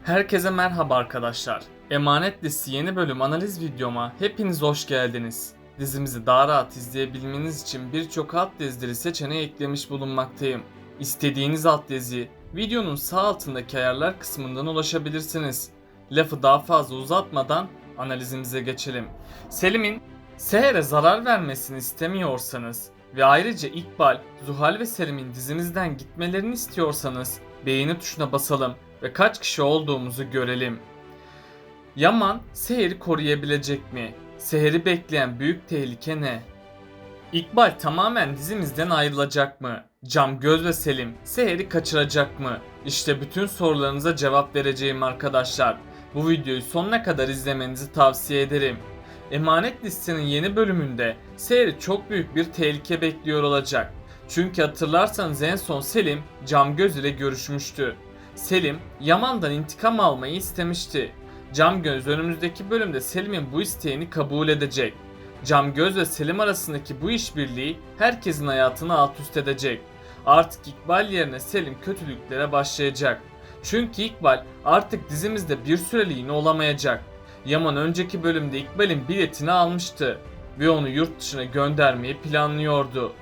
Herkese merhaba arkadaşlar. Emanet Dizisi yeni bölüm analiz videoma hepiniz hoş geldiniz. Dizimizi daha rahat izleyebilmeniz için birçok alt dizileri seçeneği eklemiş bulunmaktayım. İstediğiniz alt diziyi videonun sağ altındaki ayarlar kısmından ulaşabilirsiniz. Lafı daha fazla uzatmadan analizimize geçelim. Selim'in Seher'e zarar vermesini istemiyorsanız ve ayrıca İkbal, Zuhal ve Selim'in dizimizden gitmelerini istiyorsanız beğeni tuşuna basalım ve kaç kişi olduğumuzu görelim. Yaman Seher'i koruyabilecek mi? Seher'i bekleyen büyük tehlike ne? İkbal tamamen dizimizden ayrılacak mı? Camgöz ve Selim Seher'i kaçıracak mı? İşte bütün sorularınıza cevap vereceğim arkadaşlar. Bu videoyu sonuna kadar izlemenizi tavsiye ederim. Emanet Dizisi'nin yeni bölümünde Seher'i çok büyük bir tehlike bekliyor olacak. Çünkü hatırlarsanız en son Selim Camgöz ile görüşmüştü. Selim Yaman'dan intikam almayı istemişti. Camgöz önümüzdeki bölümde Selim'in bu isteğini kabul edecek. Camgöz ve Selim arasındaki bu işbirliği herkesin hayatını alt üst edecek. Artık İkbal yerine Selim kötülüklere başlayacak. Çünkü İkbal artık dizimizde bir süreliğine olamayacak. Yaman önceki bölümde İkbal'in biletini almıştı ve onu yurt dışına göndermeyi planlıyordu.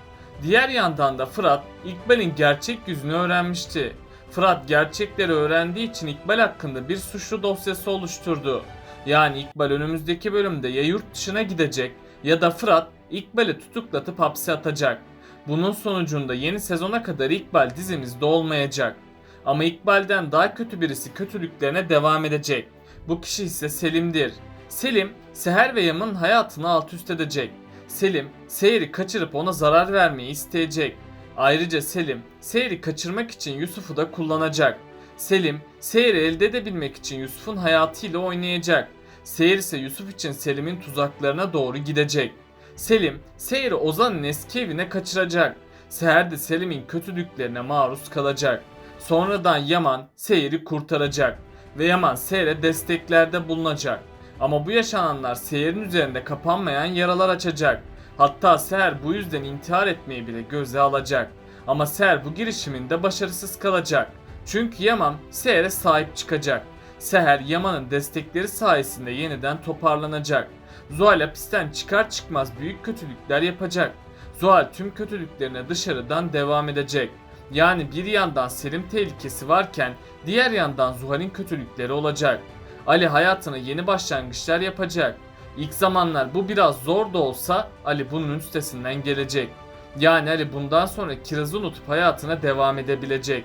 Diğer yandan da Fırat İkbal'in gerçek yüzünü öğrenmişti. Fırat gerçekleri öğrendiği için İkbal hakkında bir suçlu dosyası oluşturdu. Yani İkbal önümüzdeki bölümde ya yurt dışına gidecek ya da Fırat İkbal'i tutuklatıp hapse atacak. Bunun sonucunda yeni sezona kadar İkbal dizimizde olmayacak. Ama İkbal'den daha kötü birisi kötülüklerine devam edecek. Bu kişi ise Selim'dir. Selim, Seher ve Yaman'ın hayatını alt üst edecek. Selim, Seher'i kaçırıp ona zarar vermeyi isteyecek. Ayrıca Selim, Seher'i kaçırmak için Yusuf'u da kullanacak. Selim, Seher'i elde edebilmek için Yusuf'un hayatıyla oynayacak. Seher ise Yusuf için Selim'in tuzaklarına doğru gidecek. Selim, Seher'i Ozan'ın eski evine kaçıracak. Seher de Selim'in kötülüklerine maruz kalacak. Sonradan Yaman, Seher'i kurtaracak ve Yaman Seher'e desteklerde bulunacak. Ama bu yaşananlar Seher'in üzerinde kapanmayan yaralar açacak. Hatta Seher bu yüzden intihar etmeyi bile göze alacak. Ama Seher bu girişiminde başarısız kalacak. Çünkü Yaman Seher'e sahip çıkacak. Seher Yaman'ın destekleri sayesinde yeniden toparlanacak. Zuhal hapisten çıkar çıkmaz büyük kötülükler yapacak. Zuhal tüm kötülüklerine dışarıdan devam edecek. Yani bir yandan Selim tehlikesi varken diğer yandan Zuhal'in kötülükleri olacak. Ali hayatına yeni başlangıçlar yapacak. İlk zamanlar bu biraz zor da olsa Ali bunun üstesinden gelecek. Yani Ali bundan sonra Kiraz'ı unutup hayatına devam edebilecek.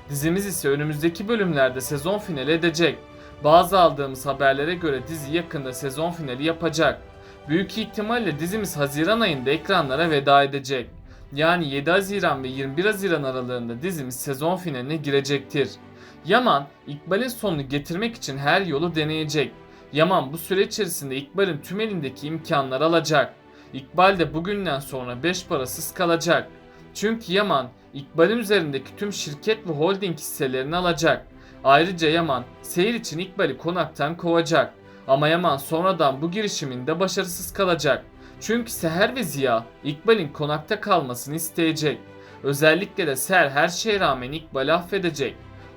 Dizimiz ise önümüzdeki bölümlerde sezon finali edecek. Bazı aldığımız haberlere göre dizi yakında sezon finali yapacak. Büyük ihtimalle dizimiz Haziran ayında ekranlara veda edecek. Yani 7 Haziran ve 21 Haziran aralığında dizimiz sezon finaline girecektir. Yaman, İkbal'in sonunu getirmek için her yolu deneyecek. Yaman bu süre içerisinde İkbal'in tüm elindeki imkanları alacak. İkbal de bugünden sonra beş parasız kalacak. Çünkü Yaman, İkbal'in üzerindeki tüm şirket ve holding hisselerini alacak. Ayrıca Yaman, Seher için İkbal'i konaktan kovacak. Ama Yaman sonradan bu girişiminde başarısız kalacak. Çünkü Seher ve Ziya İkbal'in konakta kalmasını isteyecek. Özellikle de Seher her şeye rağmen İkbal'i affedecek.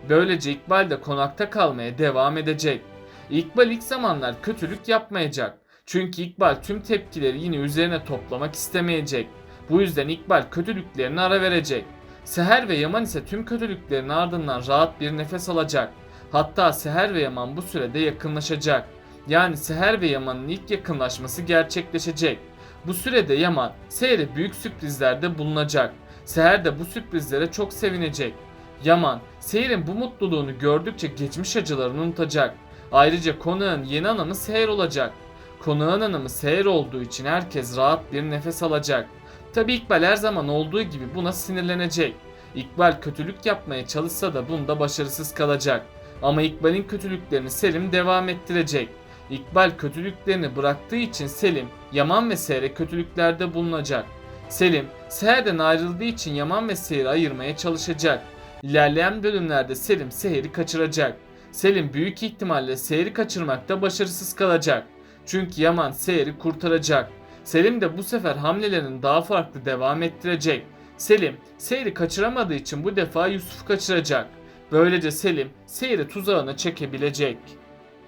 Böylece İkbal de konakta kalmaya devam edecek. İkbal ilk zamanlar kötülük yapmayacak. Çünkü İkbal tüm tepkileri yine üzerine toplamak istemeyecek. Bu yüzden İkbal kötülüklerine ara verecek. Seher ve Yaman ise tüm kötülüklerin ardından rahat bir nefes alacak. Hatta Seher ve Yaman bu sürede yakınlaşacak. Yani Seher ve Yaman'ın ilk yakınlaşması gerçekleşecek. Bu sürede Yaman, Seher'e büyük sürprizlerde bulunacak. Seher de bu sürprizlere çok sevinecek. Yaman, Seher'in bu mutluluğunu gördükçe geçmiş acılarını unutacak. Ayrıca konağın yeni hanımı Seher olacak. Konağın hanımı Seher olduğu için herkes rahat bir nefes alacak. Tabi İkbal her zaman olduğu gibi buna sinirlenecek. İkbal kötülük yapmaya çalışsa da bunda başarısız kalacak. Ama İkbal'in kötülüklerini Selim devam ettirecek. İkbal kötülüklerini bıraktığı için Selim, Yaman ve Seher'e kötülüklerde bulunacak. Selim, Seher'den ayrıldığı için Yaman ve Seher'i ayırmaya çalışacak. İlerleyen bölümlerde Selim Seher'i kaçıracak. Selim büyük ihtimalle Seher'i kaçırmakta başarısız kalacak. Çünkü Yaman Seher'i kurtaracak. Selim de bu sefer hamlelerini daha farklı devam ettirecek. Selim, Seher'i kaçıramadığı için bu defa Yusuf'u kaçıracak. Böylece Selim seyri tuzağına çekebilecek.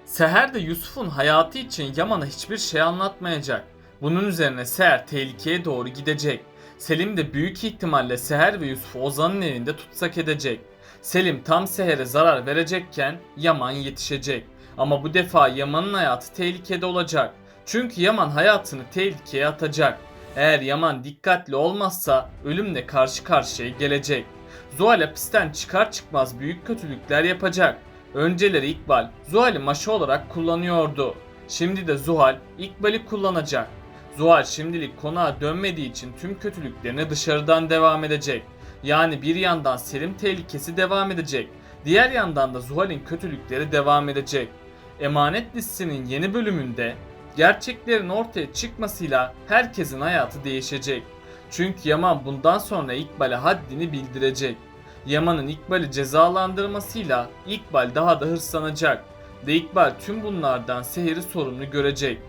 Seher de Yusuf'un hayatı için Yaman'a hiçbir şey anlatmayacak. Bunun üzerine Seher tehlikeye doğru gidecek. Selim de büyük ihtimalle Seher ve Yusuf'u Ozan'ın evinde tutsak edecek. Selim tam Seher'e zarar verecekken Yaman yetişecek. Ama bu defa Yaman'ın hayatı tehlikede olacak. Çünkü Yaman hayatını tehlikeye atacak. Eğer Yaman dikkatli olmazsa ölümle karşı karşıya gelecek. Zuhal hapisten çıkar çıkmaz büyük kötülükler yapacak. Önceleri İkbal Zuhal'i maşa olarak kullanıyordu. Şimdi de Zuhal İkbal'i kullanacak. Zuhal şimdilik konağa dönmediği için tüm kötülüklerine dışarıdan devam edecek. Yani bir yandan Selim tehlikesi devam edecek. Diğer yandan da Zuhal'in kötülükleri devam edecek. Emanet dizisinin yeni bölümünde gerçeklerin ortaya çıkmasıyla herkesin hayatı değişecek. Çünkü Yaman bundan sonra İkbal'e haddini bildirecek. Yaman'ın İkbal'i cezalandırmasıyla İkbal daha da hırslanacak ve İkbal tüm bunlardan Seher'i sorumlu görecek.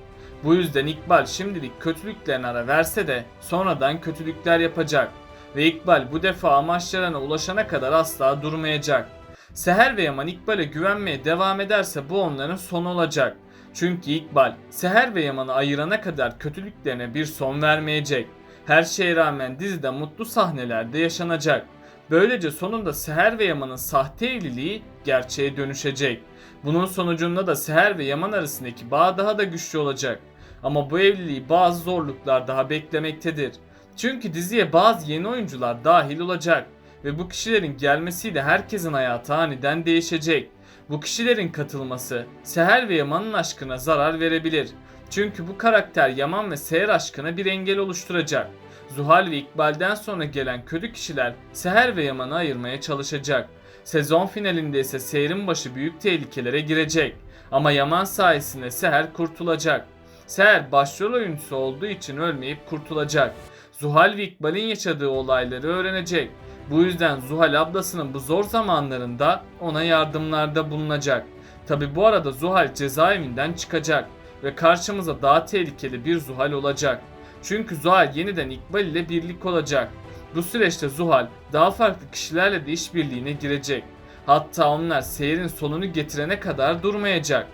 Bu yüzden İkbal şimdilik kötülüklerine ara verse de sonradan kötülükler yapacak ve İkbal bu defa amaçlarına ulaşana kadar asla durmayacak. Seher ve Yaman İkbal'e güvenmeye devam ederse bu onların sonu olacak. Çünkü İkbal Seher ve Yaman'ı ayırana kadar kötülüklerine bir son vermeyecek. Her şeye rağmen dizide mutlu sahnelerde yaşanacak. Böylece sonunda Seher ve Yaman'ın sahte evliliği gerçeğe dönüşecek. Bunun sonucunda da Seher ve Yaman arasındaki bağ daha da güçlü olacak. Ama bu evliliği bazı zorluklar daha beklemektedir. Çünkü diziye bazı yeni oyuncular dahil olacak ve bu kişilerin gelmesiyle herkesin hayatı aniden değişecek. Bu kişilerin katılması Seher ve Yaman'ın aşkına zarar verebilir. Çünkü bu karakter Yaman ve Seher aşkına bir engel oluşturacak. Zuhal ve İkbal'den sonra gelen kötü kişiler Seher ve Yaman'ı ayırmaya çalışacak. Sezon finalinde ise Seher'in başı büyük tehlikelere girecek. Ama Yaman sayesinde Seher kurtulacak. Seher başrol oyuncusu olduğu için ölmeyip kurtulacak. Zuhal ve İkbal'in yaşadığı olayları öğrenecek. Bu yüzden Zuhal ablasının bu zor zamanlarında ona yardımlarda bulunacak. Tabi bu arada Zuhal cezaevinden çıkacak ve karşımıza daha tehlikeli bir Zuhal olacak. Çünkü Zuhal yeniden İkbal ile birlik olacak. Bu süreçte Zuhal daha farklı kişilerle de işbirliğine girecek. Hatta onlar Seher'in sonunu getirene kadar durmayacak.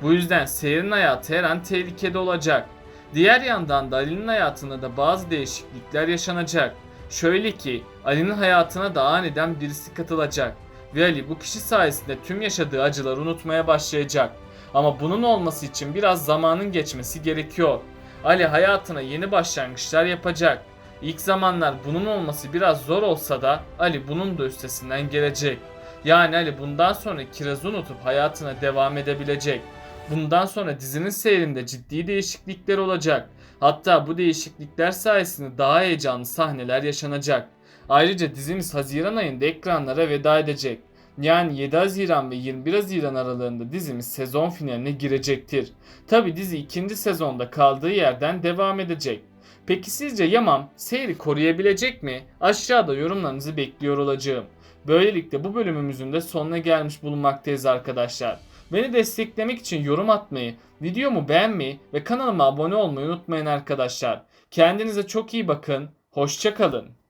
Bu yüzden Seher'in hayatı her an tehlikede olacak. Diğer yandan da Ali'nin hayatında da bazı değişiklikler yaşanacak. Şöyle ki Ali'nin hayatına da aniden birisi katılacak. Ve Ali bu kişi sayesinde tüm yaşadığı acıları unutmaya başlayacak. Ama bunun olması için biraz zamanın geçmesi gerekiyor. Ali hayatına yeni başlangıçlar yapacak. İlk zamanlar bunun olması biraz zor olsa da Ali bunun da üstesinden gelecek. Yani Ali bundan sonra Kiraz'ı unutup hayatına devam edebilecek. Bundan sonra dizinin seyrinde ciddi değişiklikler olacak. Hatta bu değişiklikler sayesinde daha heyecanlı sahneler yaşanacak. Ayrıca dizimiz Haziran ayında ekranlara veda edecek. Yani 7 Haziran ve 21 Haziran aralığında dizimiz sezon finaline girecektir. Tabi dizi ikinci sezonda kaldığı yerden devam edecek. Peki sizce Yaman seyri koruyabilecek mi? Aşağıda yorumlarınızı bekliyor olacağım. Böylelikle bu bölümümüzün de sonuna gelmiş bulunmaktayız arkadaşlar. Beni desteklemek için yorum atmayı, videomu beğenmeyi ve kanalıma abone olmayı unutmayın arkadaşlar. Kendinize çok iyi bakın, hoşça kalın.